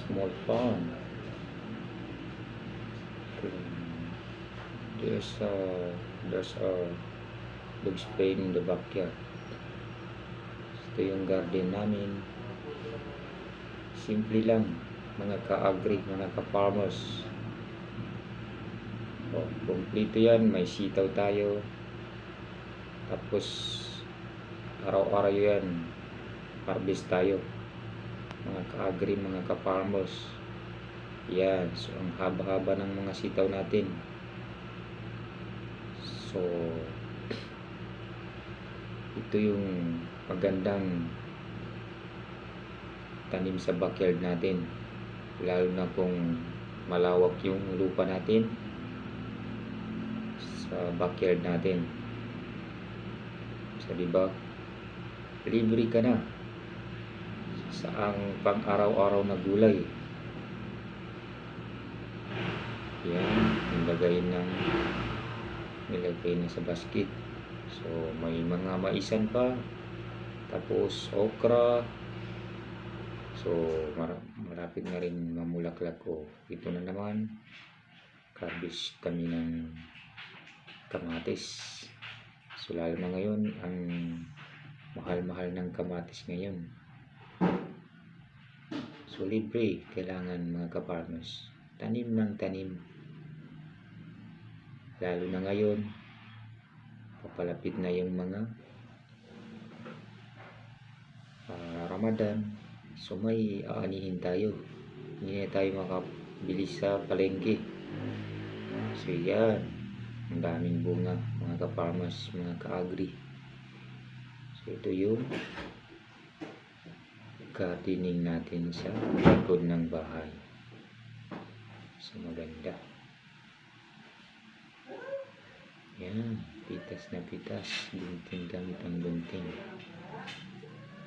small farm. There's a big spade in the backyard. Ito yung garden namin. Simple lang, mga ka-agri, mga ka-farmers. Kompleto yan, may sitaw tayo. Tapos araw-araw yan, harvest tayo. Mga ka-agri, mga ka-farmers. Yan, so ang haba-haba ng mga sitaw natin. So ito yung magandang tanim sa backyard natin, lalo na kung malawak yung lupa natin sa backyard natin. So diba, libre ka na sa ang pang araw-araw na gulay. Yan, nilagay na sa basket. So may mga maisan pa, tapos okra. So marapit na rin mamulaklak ko. Ito na naman, harvest kami ng kamatis. So lalo na ngayon, ang mahal-mahal ng kamatis ngayon. So libre, kailangan mga ka-farmers, tanim ng tanim. Lalo na ngayon, papalapit na yung mga Ramadan. So may aanihin tayo, hindi na tayo makabili sa palengke. So yan, ang daming bunga mga ka-farmers, mga ka-agri. So ito yung gardening natin sa likod ng bahay. So maganda. Yan, pitas na pitas, gunting gamit ang gunting.